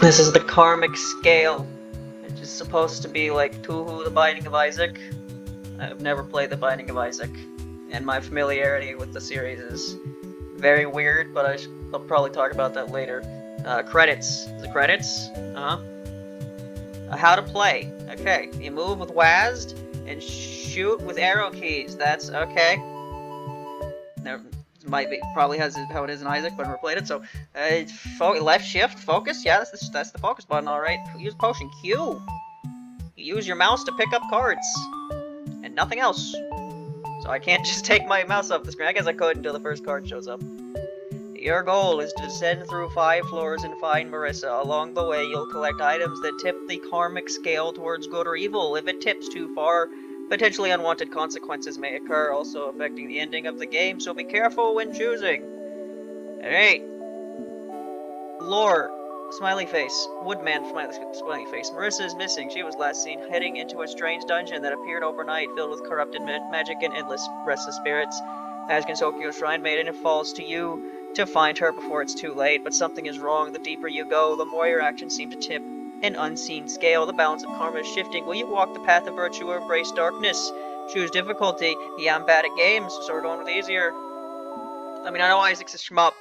This is the Karmic scale. It's just supposed to be like Touhou, the Binding of Isaac. I've never played the Binding of Isaac, and my familiarity with the series is very weird, but I'll probably talk about that later. Credits. The credits? How to play. Okay, you move with WASD and shoot with arrow keys. That's okay. There might be probably has how it is in Isaac, but I've never played it. So, left shift focus. Yeah, that's the focus button. All right. Use potion Q. You use your mouse to pick up cards and nothing else. So I can't just take my mouse off the screen. I guess I could until the first card shows up. Your goal is to descend through 5 floors and find Marissa. Along the way, you'll collect items that tip the karmic scale towards good or evil. If it tips too far, potentially unwanted consequences may occur, also affecting the ending of the game, so be careful when choosing. Alright. Lore. Smiley face. Woodman, smiley face. Marissa is missing. She was last seen heading into a strange dungeon that appeared overnight, filled with corrupted magic and endless restless spirits. As Gensokyo's shrine maiden, it falls to you to find her before it's too late, but something is wrong. The deeper you go, the more your actions seem to tip an unseen scale. The balance of karma is shifting. Will you walk the path of virtue or embrace darkness? Choose difficulty. Yeah, I'm bad at games, so we're going with easier. I mean, I know Isaac's a shmup.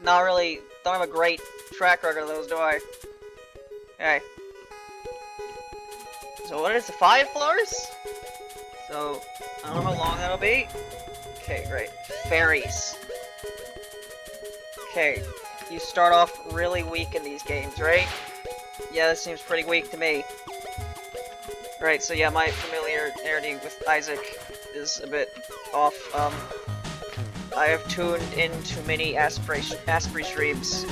Not really, don't have a great track record of those, do I? Okay. So what is it, 5 floors? So, I don't know how long that'll be. Okay, great. Fairies. Okay, you start off really weak in these games, right? Yeah, that seems pretty weak to me. Right, so yeah, my familiarity with Isaac is a bit off. I have tuned into many Asprey streams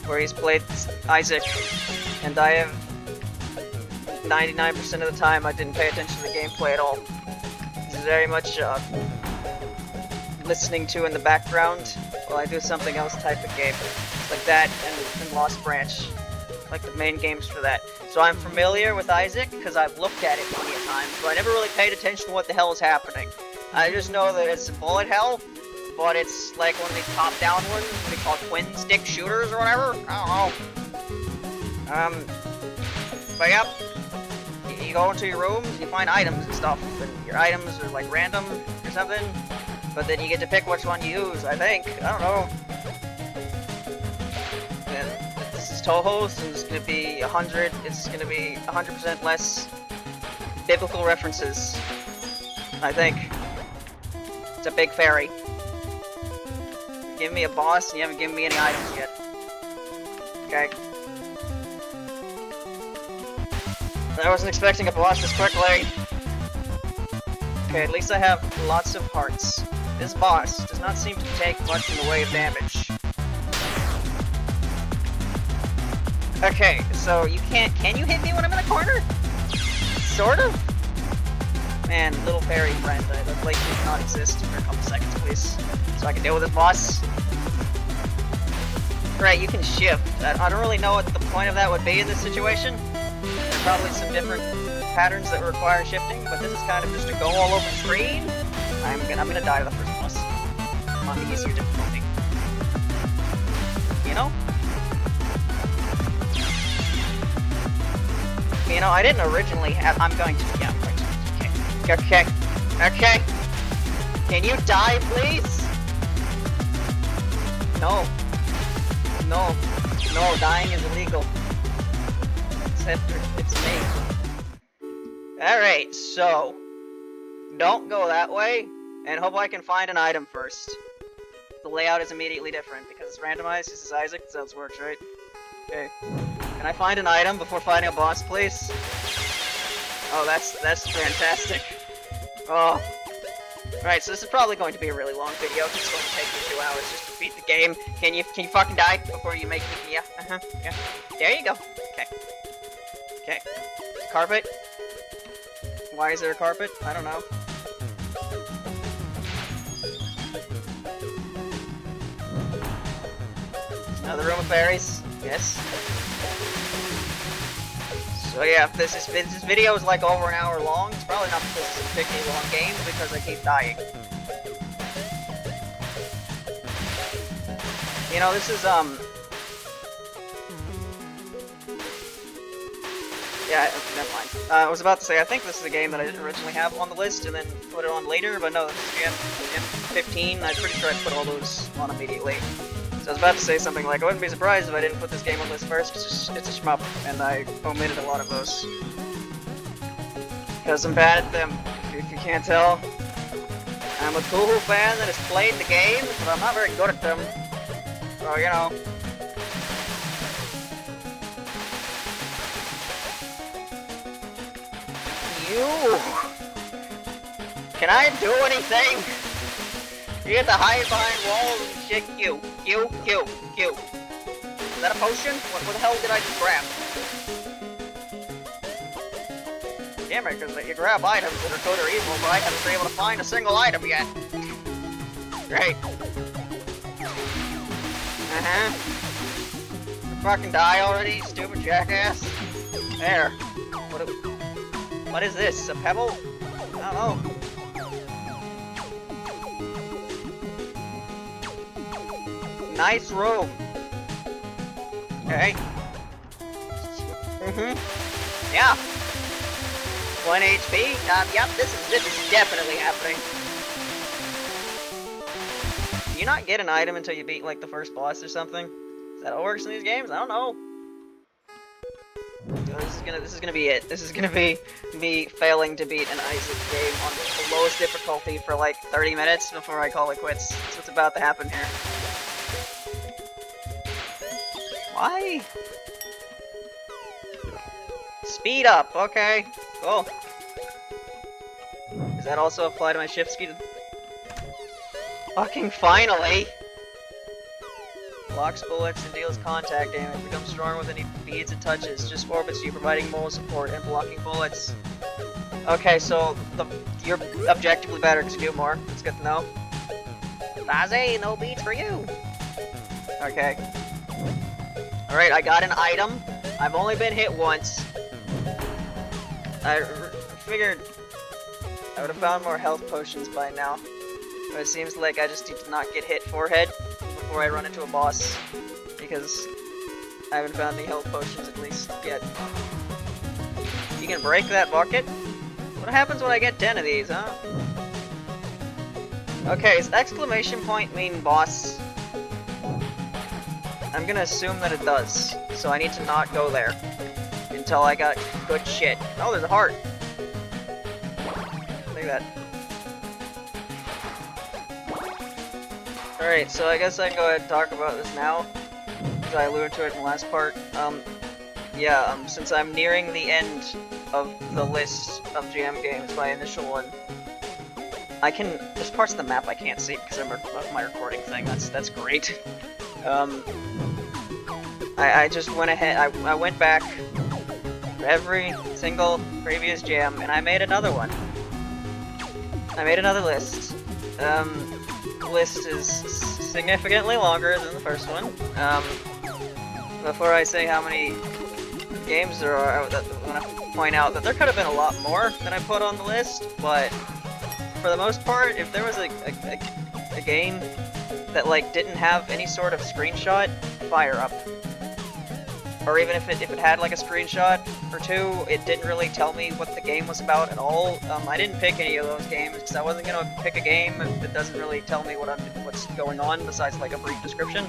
where he's played Isaac, and I have 99% of the time I didn't pay attention to the gameplay at all. It's very much listening to in the background while I do something else type of game. Like that and Lost Branch. Like the main games for that. So I'm familiar with Isaac because I've looked at it plenty of times, but I never really paid attention to what the hell is happening. I just know that it's bullet hell, but it's like one of these top-down ones, what they call twin-stick shooters or whatever? I don't know. But yep, you go into your rooms, you find items and stuff, and your items are like random or something, but then you get to pick which one you use, I think. I don't know. And this is Touhou, so it's gonna be 100, it's gonna be 100% less biblical references, I think. It's a big fairy. Give me a boss, and you haven't given me any items yet. Okay. I wasn't expecting a boss this quickly. Okay, at least I have lots of hearts. This boss does not seem to take much in the way of damage. Okay, so you can't- can you hit me when I'm in the corner? Sort of? Man, little fairy friend, I'd like you to not exist for a couple seconds, please. So I can deal with this boss. Right, you can shift. I don't really know what the point of that would be in this situation. There are probably some different patterns that require shifting, but this is kind of just to go all over the screen. I'm gonna die to the first boss on the easier difficulty. You know? You know, I didn't originally have- I'm going to- yeah, I'm going to. Okay. Okay. Can you die, please? No. No. No, dying is illegal. Except it's me. Alright, so don't go that way, and hope I can find an item first. The layout is immediately different, because it's randomized, this is Isaac, that's how this works, right? Okay. Can I find an item before fighting a boss, please? Oh, that's fantastic. Oh. Right, so this is probably going to be a really long video, it's going to take me 2 hours just to beat the game. Can you fucking die before you make me- yeah, yeah. There you go. Okay. Okay. Carpet? Why is there a carpet? I don't know. Another room of fairies? Yes. So yeah, if this video is like over an hour long, it's probably not because it's a particularly long game, it's because I keep dying. You know, this is, Yeah, never mind. I was about to say, I think this is a game that I didn't originally have on the list and then put it on later, but no, this is M15. I'm pretty sure I put all those on immediately. So I was about to say something like, I wouldn't be surprised if I didn't put this game on the list first, because it's a shmup, and I omitted a lot of those. Because I'm bad at them, if you can't tell. I'm a Touhou fan that has played the games, but I'm not very good at them. So, you know. Can I do anything? You get to hide behind walls and shit. Q. Is that a potion? What the hell did I just grab? Damn it, because you grab items that are good or evil, but I haven't been able to find a single item yet. Great. Fucking die already, stupid jackass. There. What is this? A pebble? I don't know. Nice room. Okay. Yeah. 1 HP. Yep. This is definitely happening. Do you not get an item until you beat like the first boss or something? Is that how it works in these games? I don't know. This is gonna be it. This is gonna be me failing to beat an Isaac game on the lowest difficulty for like 30 minutes before I call it quits. That's what's about to happen here. Why? Speed up, okay. Cool. Does that also apply to my shift speed? Fucking finally! Blocks bullets and deals contact damage. Becomes strong with any beads it touches. Just orbits you, providing moral support and blocking bullets. Okay, so you're objectively better because you do more. That's good to know. Daze, no beats for you! Okay. Alright, I got an item. I've only been hit once. I figured I would have found more health potions by now. But it seems like I just need to not get hit forehead before I run into a boss. Because I haven't found any health potions at least yet. You can break that bucket? What happens when I get 10 of these, huh? Okay, does exclamation point mean boss? I'm gonna assume that it does, so I need to not go there until I got good shit. Oh, there's a heart. Look at that. Alright, so I guess I can go ahead and talk about this now, because I alluded to it in the last part. Since I'm nearing the end of the list of jam games, my initial one, there's parts of the map I can't see because of my recording thing. That's great. I just went ahead, I went back for every single previous jam, and I made another one. I made another list. The list is significantly longer than the first one. Before I say how many games there are, I want to point out that there could have been a lot more than I put on the list, but for the most part, if there was a game that like didn't have any sort of screenshot, fire up. Or even if it had like a screenshot or two, it didn't really tell me what the game was about at all. I didn't pick any of those games because I wasn't gonna pick a game that doesn't really tell me what's going on besides like a brief description.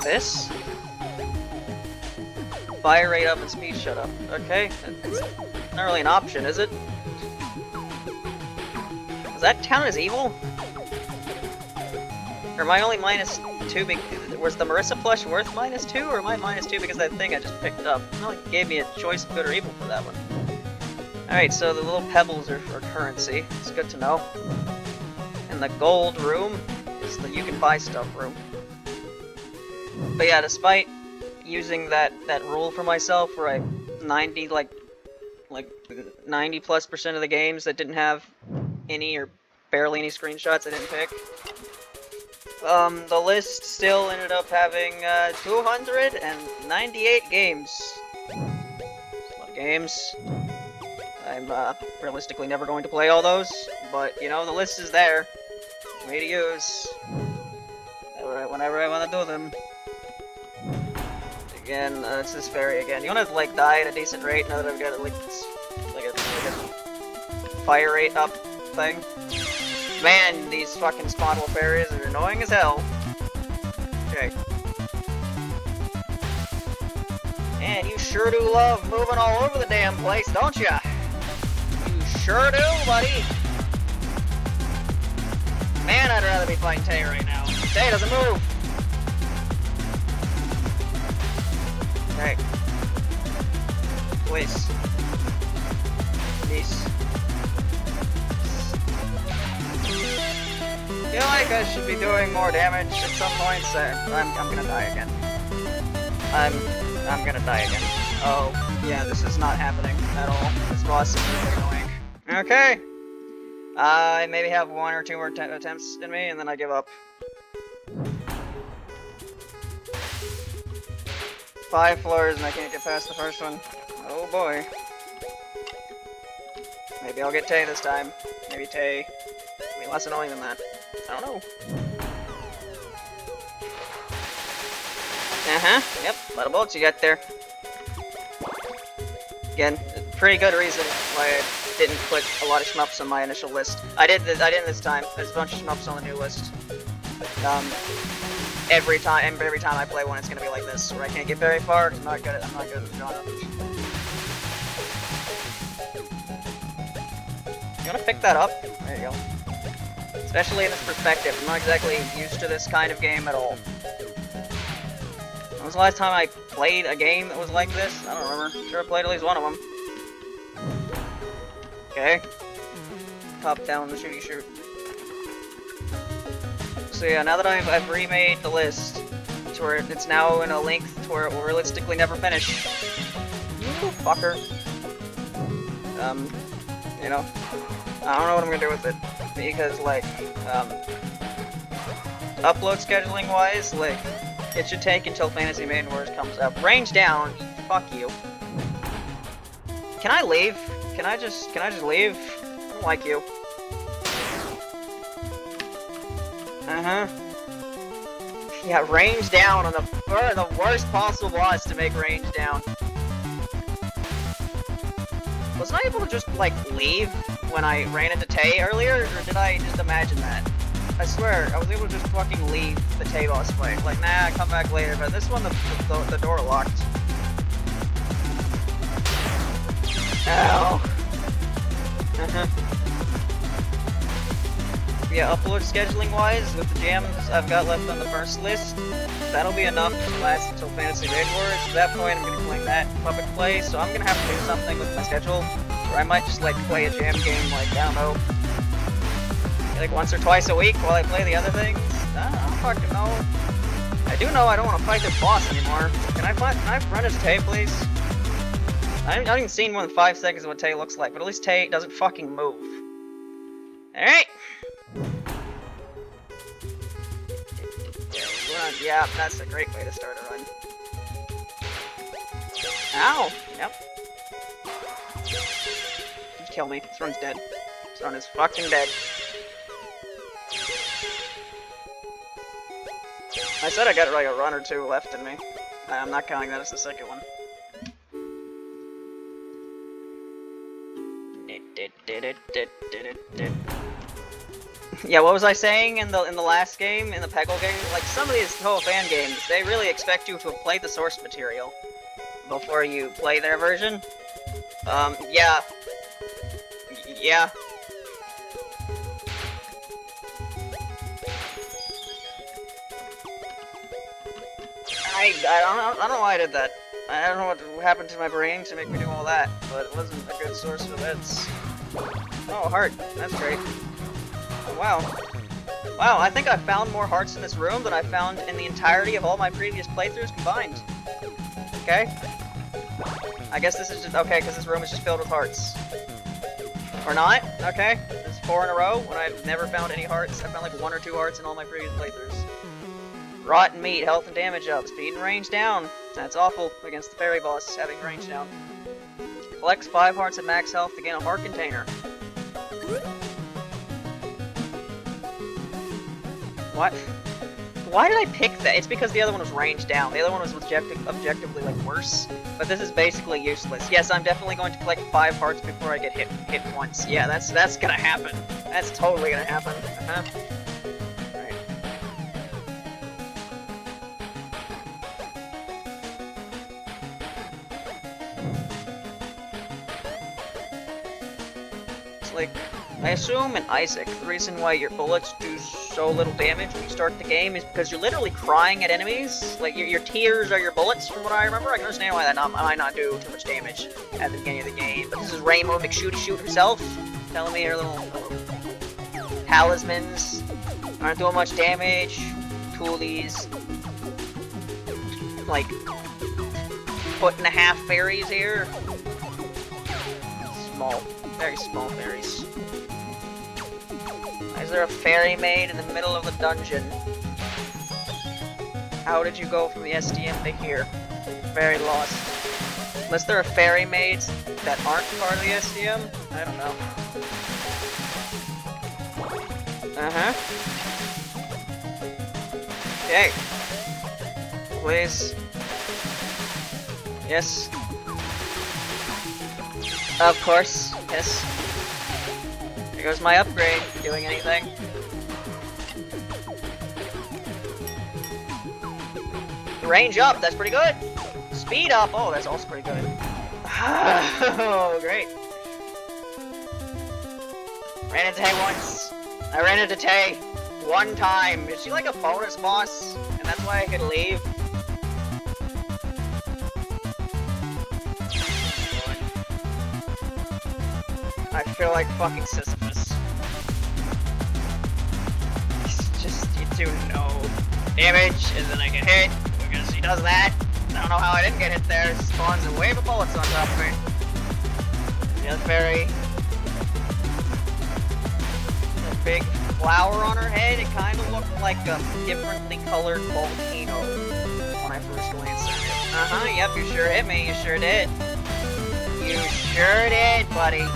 This? Fire rate up and speed shut up. Okay, it's not really an option, is it? Does that count as evil? Or am I only -2 was the Marissa plush worth -2, or am I -2 because of that thing I just picked up? It only gave me a choice of good or evil for that one. Alright, so the little pebbles are for currency. It's good to know. And the gold room is the you can buy stuff room. But yeah, despite using that rule for myself where I 90+ % of the games that didn't have any or barely any screenshots I didn't pick. The list still ended up having 298 games. That's a lot of games. I'm realistically never going to play all those, but you know, the list is there for me to use whenever I want to do them. Again, it's this fairy again. You wanna, like, die at a decent rate now that I've got, like a fire rate up thing? Man, these fucking spawnable fairies are annoying as hell. Okay. And you sure do love moving all over the damn place, don't ya? You sure do, buddy. Man, I'd rather be fighting Tay right now. Tay doesn't move. Okay. Please. Please. I feel like I should be doing more damage at some points. I'm gonna die again. I'm gonna die again. Oh, yeah, this is not happening at all. This boss is really annoying. Okay. I maybe have 1 or 2 more attempts in me, and then I give up. 5 floors, and I can't get past the first one. Oh boy. Maybe I'll get Tay this time. Maybe Tay will be less annoying than that. I don't know. Yep, a lot of bullets you got there. Again, pretty good reason why I didn't put a lot of shmups on my initial list. I didn't this time. There's a bunch of shmups on the new list. Every time I play one, it's gonna be like this, where I can't get very far. I'm not good at the genre. You wanna pick that up? There you go. Especially in this perspective, I'm not exactly used to this kind of game at all. When was the last time I played a game that was like this? I don't remember. I'm sure I played at least one of them. Okay. Top down the shooty shoot. So yeah, now that I've remade the list to where it's now in a length to where it will realistically never finish. You fucker. You know, I don't know what I'm gonna do with it. Because, like, upload scheduling wise, like, it should take until Fantasy Maiden Wars comes up. Range down, fuck you. Can I leave? Can I just leave? I don't like you. Yeah, range down on the worst possible boss to make range down. Wasn't I able to just, like, leave when I ran into Tay earlier, or did I just imagine that? I swear, I was able to just fucking leave the Tay boss fight. Like, nah, come back later, but this one, the door locked. Ow. Yeah, upload scheduling wise, with the jams I've got left on the first list, that'll be enough to last until Fantasy Maiden Wars. At that point, I'm gonna be playing that public play, so I'm gonna have to do something with my schedule, or I might just, like, play a jam game, like, I don't know, like once or twice a week while I play the other things. I don't fucking know. I do know I don't want to fight this boss anymore. Can I run as Tay, please? I haven't even seen more than 5 seconds of what Tay looks like, but at least Tay doesn't fucking move. Alright! Yeah, that's a great way to start a run. Ow! Yep. Just kill me. This run's dead. This run is fucking dead. I said I got like a run or 2 left in me. I'm not counting that as the second one. Yeah, what was I saying in the last game, in the Peggle game? Like, some of these Touhou fan games, they really expect you to have played the source material before you play their version. Yeah. Yeah. I don't know why I did that. I don't know what happened to my brain to make me do all that, but it wasn't a good source for bits. Oh, heart. That's great. Oh, wow. Wow, I think I found more hearts in this room than I found in the entirety of all my previous playthroughs combined. Okay? I guess this is just... okay, because this room is just filled with hearts. Or not? Okay. There's 4 in a row when I've never found any hearts. I found like 1 or 2 hearts in all my previous playthroughs. Rotten meat, health and damage up, speed and range down. That's awful against the fairy boss, having range down. Collects 5 hearts at max health to gain a heart container. What? Why did I pick that? It's because the other one was ranged down. The other one was objectively like worse. But this is basically useless. Yes, I'm definitely going to collect 5 hearts before I get hit once. Yeah, that's gonna happen. That's totally gonna happen. Right. It's like, I assume in Isaac, the reason why your bullets do so little damage when you start the game is because you're literally crying at enemies. Like, your tears are your bullets, from what I remember. I can understand why that might not do too much damage at the beginning of the game. But this is Rainbow McShooty-Shoot herself, telling me her little talismans aren't doing much damage. Toolies. Like, 1.5 fairies here. Small. Very small fairies. Why is there a fairy maid in the middle of the dungeon? How did you go from the SDM to here? Very lost. Unless there are fairy maids that aren't part of the SDM? I don't know. Okay. Please. Yes. Of course. Yes. Here goes my upgrade. Doing anything? Range up, that's pretty good. Speed up, oh, that's also pretty good. Oh, great. Ran into Tay once. I ran into Tay one time. Is she like a bonus boss? And that's why I could leave? I feel like fucking Sisyphus. It's just, you do no damage, and then I get hit, because he does that. I don't know how I didn't get hit there. It spawns a wave of bullets on top of me. The other fairy. A big flower on her head. It kind of looked like a differently colored volcano when I first glanced at it. Yep, you sure hit me. You sure did. You sure did, buddy.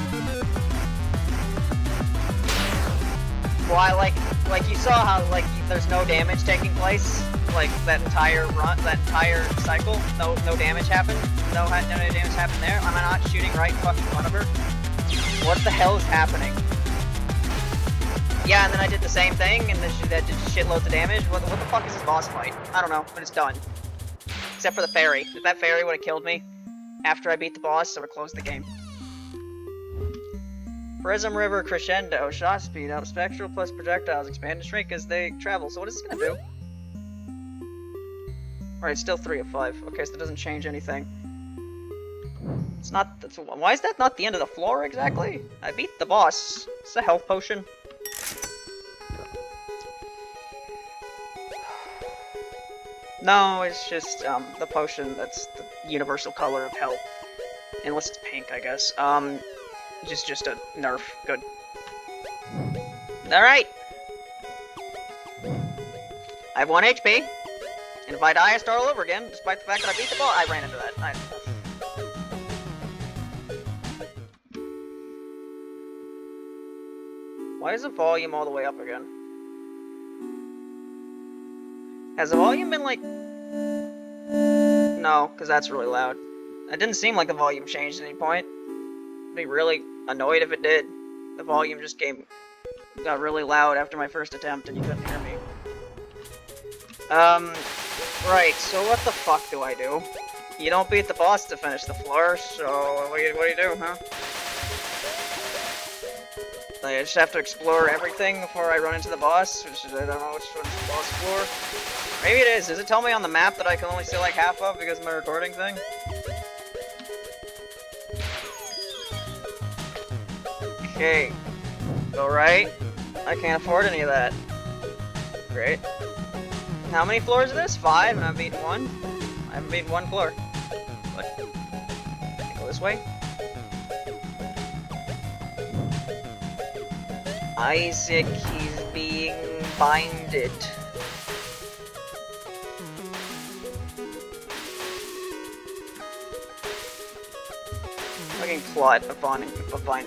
Why, like you saw how, like, there's no damage taking place, like, that entire cycle, no damage happened, no damage happened there, am I not shooting right in fucking front of her? What the hell is happening? Yeah, and then I did the same thing, and that did shitloads of damage. What the fuck is this boss fight? I don't know, but it's done. Except for the fairy. If that fairy would've killed me after I beat the boss, I would've closed the game. Prism River Crescendo, shot speed up, spectral plus projectiles expand and shrink as they travel. So what is this gonna do? Alright, still 3 of 5. Okay, so that doesn't change anything. It's not, why is that not the end of the floor exactly? I beat the boss. It's a health potion. No, it's just, the potion that's the universal color of health. Unless it's pink, I guess. Just a nerf. Good. Alright! I have 1 HP. And if I die, I start all over again, despite the fact that I beat the boss. I ran into that. Why is the volume all the way up again? Has the volume been like... No, because that's really loud. It didn't seem like the volume changed at any point. I'd be really annoyed if it did. The volume just got really loud after my first attempt and you couldn't hear me. Right, so what the fuck do I do? You don't beat the boss to finish the floor, so what do you do, huh? I just have to explore everything before I run into the boss, which I don't know which one's the boss floor. Maybe it is. Does it tell me on the map that I can only see like half of because of my recording thing? Okay. Go right. I can't afford any of that. Great. How many floors is this? 5, and I've beaten 1? I haven't beaten 1 floor. What? Can I go this way? Isaac, he's being binded. Fucking plot of binding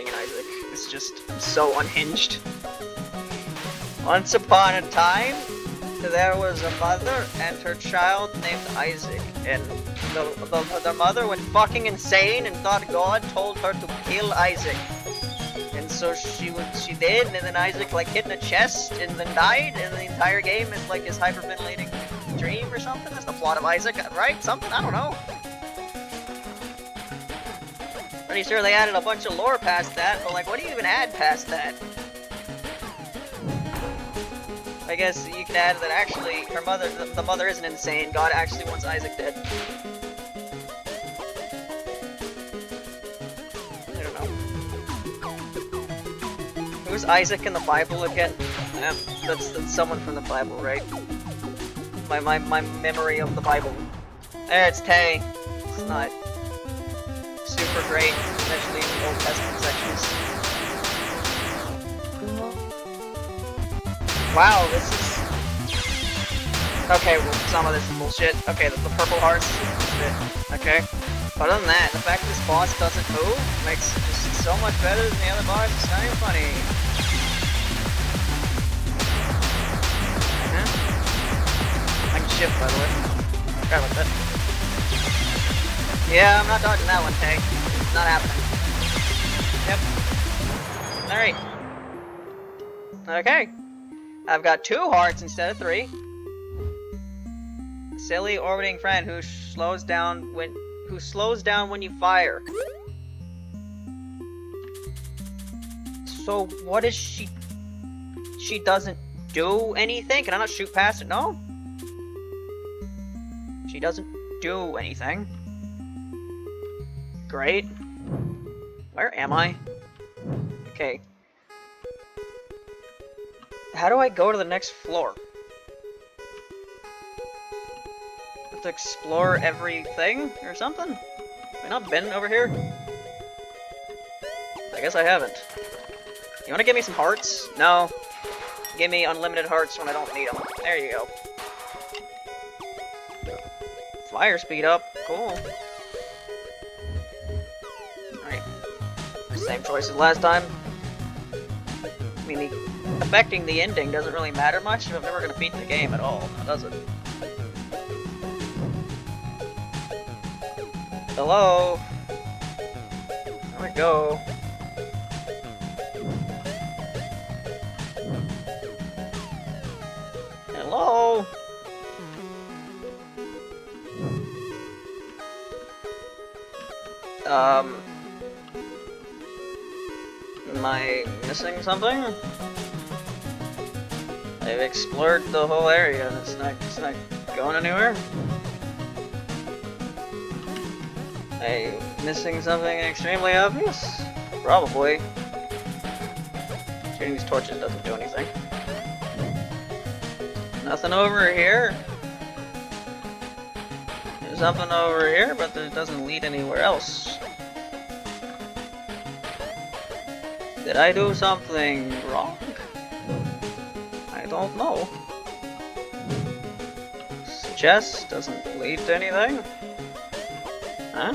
an Isaac is just so unhinged. Once upon a time, there was a mother and her child named Isaac, and the mother went fucking insane and thought God told her to kill Isaac. And so she did, and then Isaac like hit in the chest and then died, and the entire game is like his hyperventilating dream or something. That's the plot of Isaac, right? Something, I don't know. Pretty sure they added a bunch of lore past that, but like, what do you even add past that? I guess you can add that actually her mother, the mother isn't insane. God actually wants Isaac dead. I don't know. Who's Isaac in the Bible again? That's someone from the Bible, right? My memory of the Bible. There, it's Tay. It's not super great, especially in the Old Testament sections. Wow, this is... Okay, well, some of this is bullshit. Okay, the purple hearts is okay. But other than that, the fact that this boss doesn't move makes it just so much better than the other boss. It's not even funny. I can shift, by the way. Forgot about that. Yeah, I'm not dodging that one, Tay. It's not happening. Yep. Alright. Okay. I've got 2 hearts instead of 3. Silly orbiting friend who slows down when you fire. So what is she? She doesn't do anything? Can I not shoot past it? No. She doesn't do anything. Great. Where am I? Okay. How do I go to the next floor? I have to explore everything or something? Have I not been over here? I guess I haven't. You wanna give me some hearts? No. Give me unlimited hearts when I don't need them. There you go. Fire speed up. Cool. Alright. Same choice as last time. I mean, affecting the ending doesn't really matter much if I'm never gonna beat the game at all, does it? Hello? There we go. Hello? Am I missing something? I've explored the whole area and it's not going anywhere. I'm missing something extremely obvious? Probably. Shooting these torches doesn't do anything. Nothing over here. There's something over here, but it doesn't lead anywhere else. Did I do something wrong? I don't know. This chest doesn't lead to anything. Huh?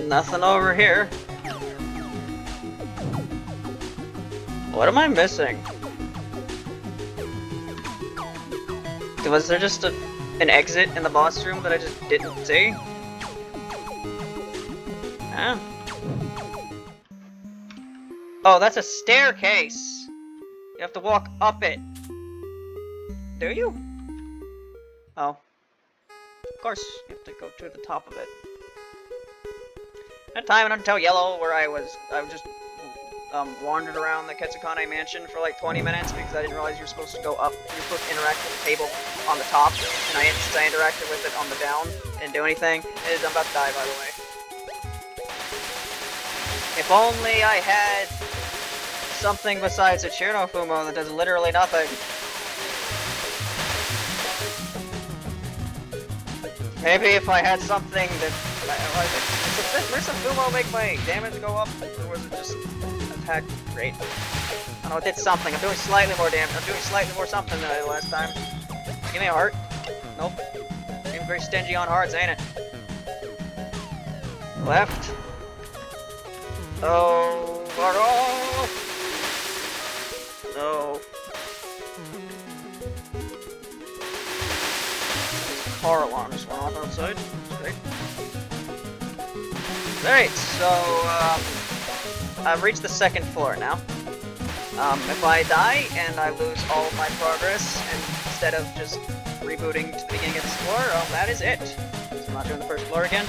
Nothing over here. What am I missing? Was there just an exit in the boss room that I just didn't see? Huh? Oh, that's a staircase! You have to walk up it. Do you? Oh. Of course, you have to go to the top of it. That time in Until Yellow where I just wandered around the Ketsukane mansion for like 20 minutes because I didn't realize you were supposed to go up. You're supposed to interact with the table on the top, and I interacted with it on the down. Didn't do anything. I'm about to die, by the way. If only I had something besides a Chirnofumo that does literally nothing. Maybe if I had something that... Does Fumo make my damage go up, or was it just attack rate? I don't know, it did something. I'm doing slightly more damage. I'm doing slightly more something than I did last time. Give me a heart. Nope. Seems very stingy on hearts, ain't it? Left. Oh, So... car alarm just went off outside. That's great. Alright, so, I've reached the second floor now. If I die and I lose all of my progress, and instead of just rebooting to the beginning of this floor, that is it. So I'm not doing the first floor again.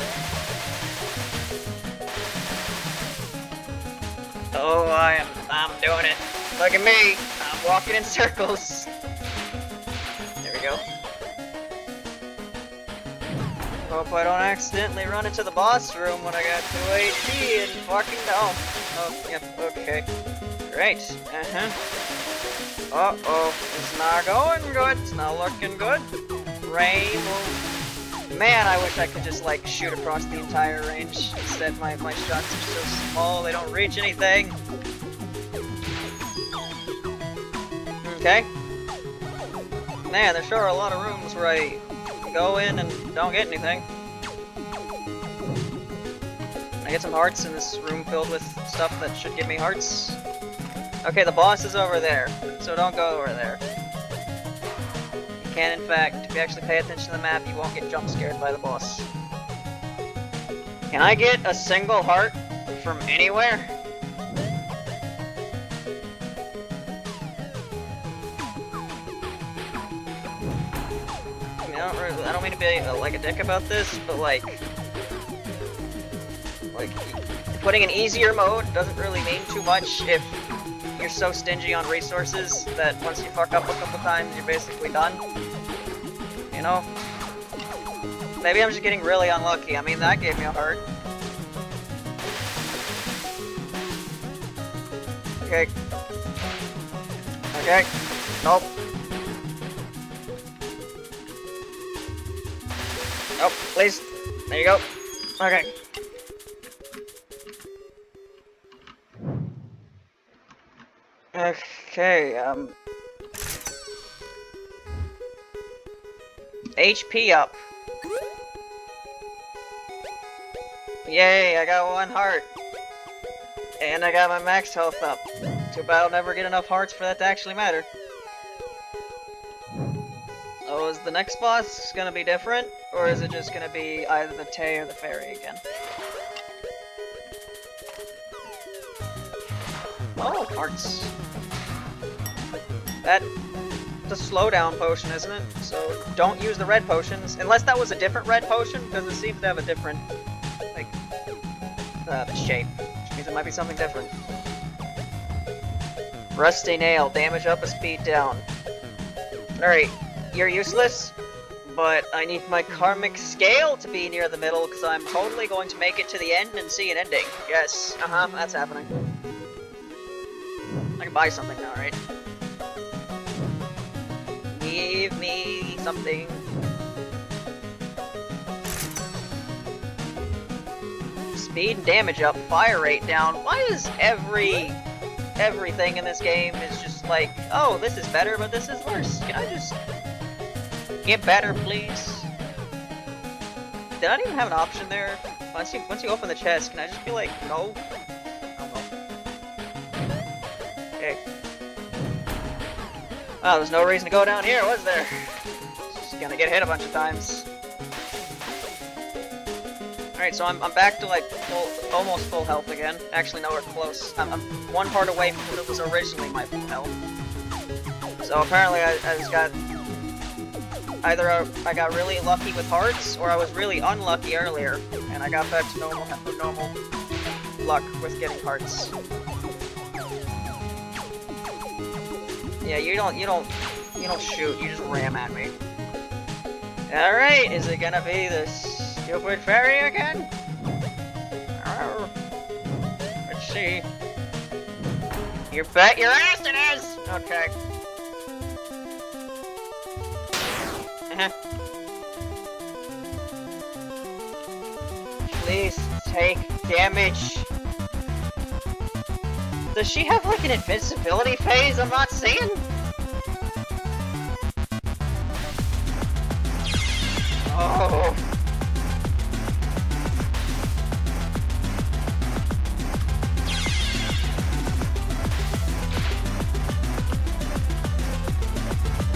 Oh, I'm doing it. Look at me. I'm walking in circles. There we go. Hope I don't accidentally run into the boss room when I got 2 HP and fucking down. Oh, yep, okay. Great. Uh-oh. It's not going good. It's not looking good. Rain will... Man, I wish I could just, like, shoot across the entire range. Instead, my shots are so small, they don't reach anything. Okay. Man, there sure are a lot of rooms where I go in and don't get anything. I get some hearts in this room filled with stuff that should give me hearts. Okay, the boss is over there, so don't go over there. You can, in fact, if you actually pay attention to the map, you won't get jump scared by the boss. Can I get a single heart from anywhere? I don't mean to be like a dick about this, but like putting an easier mode doesn't really mean too much if you're so stingy on resources that once you fuck up a couple times, you're basically done. You know? Maybe I'm just getting really unlucky. I mean, that gave me a heart. Okay. Okay. Nope. Oh, please. There you go. Okay. Okay, HP up. Yay, I got 1 heart. And I got my max health up. Too bad I'll never get enough hearts for that to actually matter. Oh, is the next boss gonna be different? Or is it just gonna be either the Tay or the Fairy again? Oh, hearts. That's a slowdown potion, isn't it? So don't use the red potions, unless that was a different red potion, because it seems to have a different, like, shape, which means it might be something different. Rusty nail, damage up, a speed down. Alright, you're useless, but I need my karmic scale to be near the middle, because I'm totally going to make it to the end and see an ending. Yes, that's happening. I can buy something now, right? Give me something. Speed and damage up, fire rate down. Why is everything in this game is just like, oh, this is better, but this is worse. Can I just get better, please? Did I even have an option there? Once you open the chest, can I just be like, no? Okay. Oh, there's no reason to go down here, was there? Just gonna get hit a bunch of times. Alright, so I'm back to like almost full health again. Actually, nowhere close. I'm 1 heart away from what was originally my full health. So apparently I just got... Either I got really lucky with hearts, or I was really unlucky earlier, and I got back to normal luck with getting hearts. Yeah, you don't shoot, you just ram at me. Alright, is it gonna be the stupid fairy again? Let's see. You bet your ass it is! Okay. Please take damage. Does she have like an invincibility phase I'm not seeing? Oh.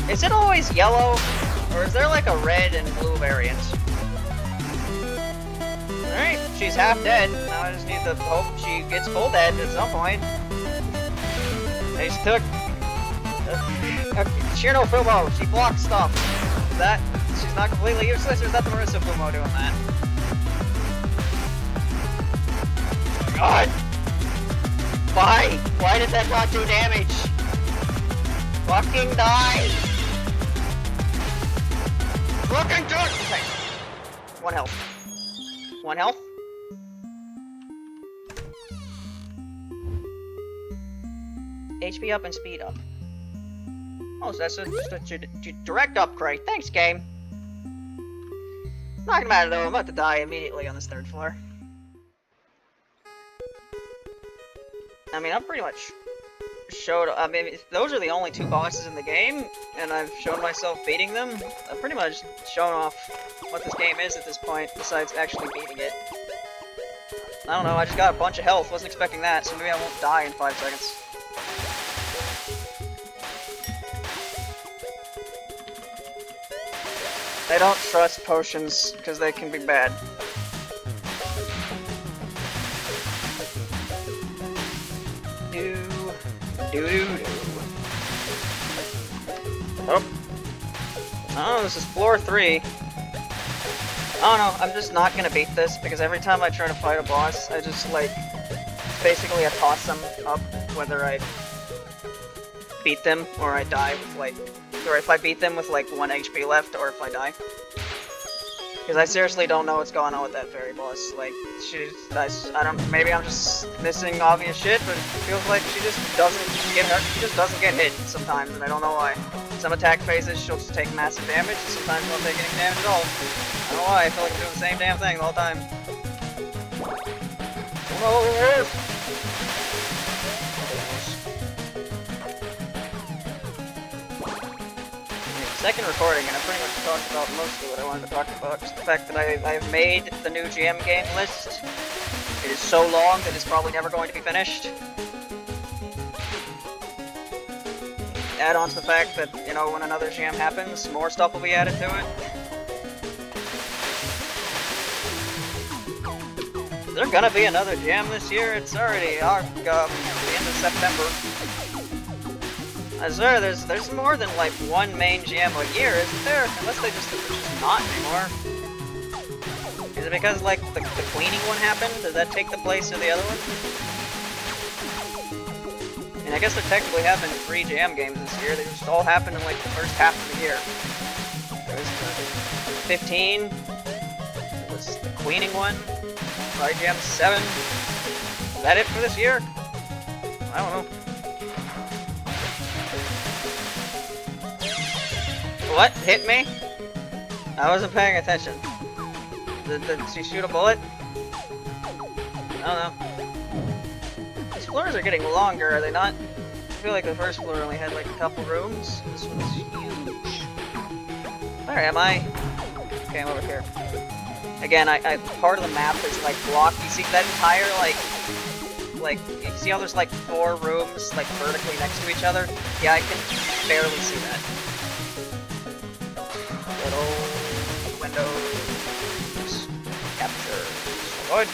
Is it always yellow? Or is there like a red and blue variant? Alright, she's half dead. Now I just need to hope she gets full dead at some point. They took... Shirno Fumo, she blocks stuff. That... She's not completely useless, or is that the Marissa Fumo doing that? God! Why? Why did that not do damage? Fucking die! Fucking do it! Okay. 1 health. 1 health? HP up and speed up. Oh, so that's just a direct upgrade. Thanks, game. Not gonna matter though, I'm about to die immediately on this 3rd floor. I mean, I've pretty much showed, I mean, those are the only 2 bosses in the game, and I've shown myself beating them. I've pretty much shown off what this game is at this point, besides actually beating it. I don't know, I just got a bunch of health, wasn't expecting that, so maybe I won't die in 5 seconds. I don't trust potions, because they can be bad. Oh. Oh, this is floor 3. I don't know, I'm just not gonna beat this, because every time I try to fight a boss, I just, like, basically I toss them up, whether I beat them, or I die with, like, or if I beat them with, like, 1 HP left, or if I die. Because I seriously don't know what's going on with that fairy boss. Like, I don't, maybe I'm just missing obvious shit, but it feels like she just doesn't get hurt, she just doesn't get hit sometimes, and I don't know why. Some attack phases, she'll just take massive damage, and sometimes she won't take any damage at all. I don't know why, I feel like I'm doing the same damn thing the whole time. Oh, second recording, and I pretty much talked about mostly what I wanted to talk about. Just the fact that I've made the new GM game list. It is so long that it's probably never going to be finished. Add on to the fact that, you know, when another GM happens, more stuff will be added to it. Is there gonna be another GM this year? It's already the end of September. I swear, there's more than like 1 main GM a year, isn't there? Unless they just not anymore. Is it because like the cleaning one happened? Does that take the place of the other one? I mean, I guess there technically have been 3 GM games this year. They just all happened in like the first half of the year. There's 15. Was the cleaning one? Probably GM 7. Is that it for this year? I don't know. What? Hit me? I wasn't paying attention. Did she shoot a bullet? I don't know. These floors are getting longer, are they not? I feel like the first floor only had like a couple rooms. This one's huge. Where am I? Okay, I'm over here. Again, part of the map is like blocked. You see that entire like you see how there's like 4 rooms like vertically next to each other? Yeah, I can barely see that. Little windows capture. Good.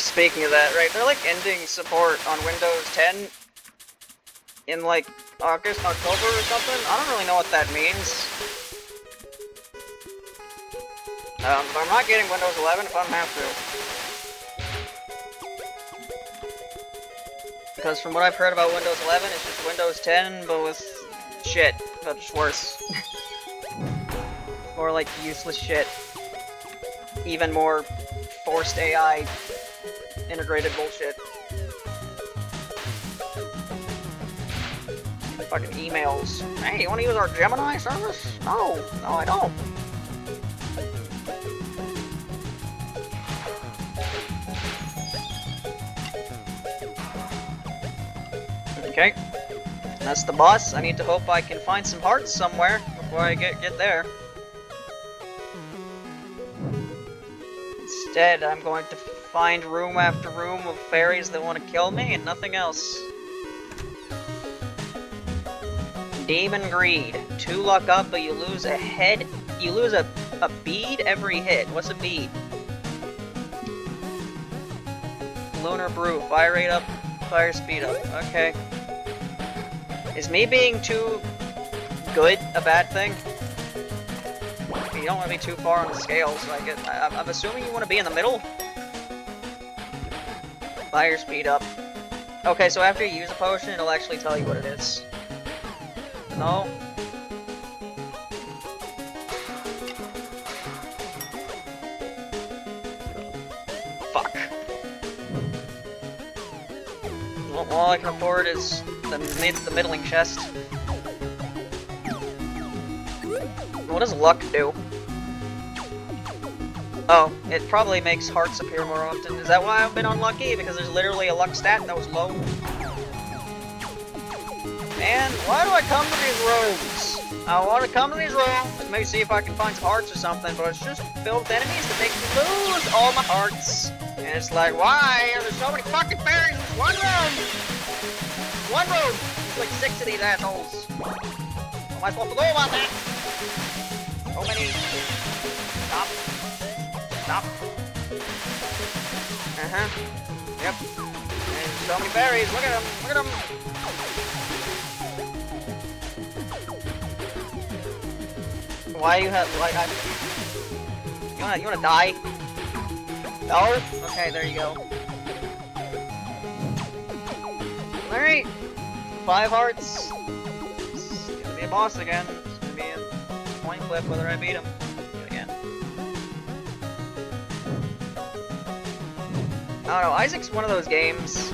Speaking of that, right? They're like ending support on Windows 10 in like August, October or something. I don't really know what that means. But I'm not getting Windows 11 if I don't have to. Because from what I've heard about Windows 11, it's just Windows 10, but with shit. But just worse. More like useless shit. Even more forced AI integrated bullshit. Fucking emails. Hey, you wanna use our Gemini service? No, I don't. Okay, that's the boss. I need to hope I can find some hearts somewhere before I get there. Instead, I'm going to find room after room of fairies that want to kill me and nothing else. Demon Greed. 2 luck up, but you lose a head. You lose a bead every hit. What's a bead? Lunar Brew. Fire rate up, fire speed up. Okay. Is me being too good a bad thing? You don't want to be too far on the scale, so I'm assuming you want to be in the middle? Fire speed up. Okay, so after you use a potion, it'll actually tell you what it is. No? Fuck. Well, all I can afford is the middling chest. What does luck do? Oh, it probably makes hearts appear more often. Is that why I've been unlucky? Because there's literally a luck stat that was low? Man, why do I come to these rooms? I want to come to these rooms, maybe see if I can find some hearts or something, but it's just filled with enemies that make me lose all my hearts. And it's like, why are there so many fucking fairies in this one room? One room! There's like 6 of these assholes. What am I supposed to do about that? So many. Stop. Stop. Yep. And so many berries. Look at them. Look at them. Why do you have like you wanna die? No? Okay, there you go. Alright. 5 hearts. It's gonna be a boss again. It's gonna be a coin flip whether I beat him. Again. I don't know, Isaac's one of those games.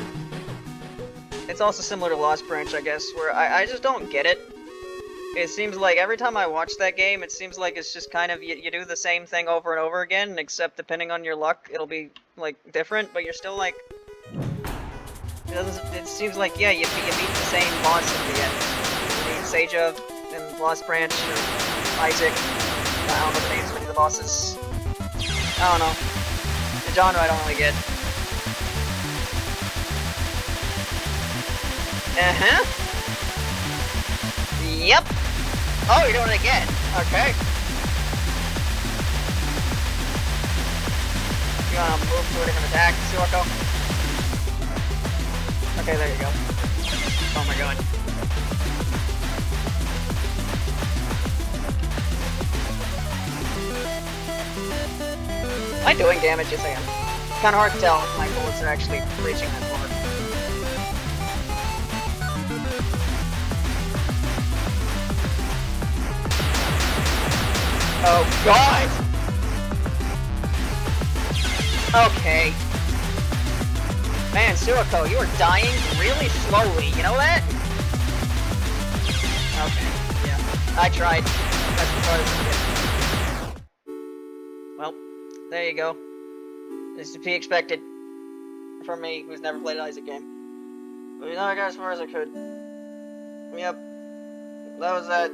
It's also similar to Lost Branch, I guess, where I just don't get it. It seems like every time I watch that game, it seems like it's just kind of, you do the same thing over and over again, except depending on your luck, it'll be, like, different, but you're still, like... It seems like, yeah, you beat the same boss at the end. You beat Seja and Lost Branch, or Isaac, I don't know the names of any of the bosses. I don't know. The genre I don't really get. Yep. Oh, you're doing it again. Okay. You wanna move to a different attack, Suako? Okay, there you go. Oh my god. Am I doing damage? Yes, I am. It's kinda hard to tell if my bullets are actually reaching that far. Oh god! Okay. Man, Suako, you are dying really slowly, you know that? Okay, yeah. I tried. That's as far as I get. Well, there you go. This is to be expected. From me, who's never played an Isaac game. But you know, I got as far as I could. Yep. That was that.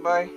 Bye.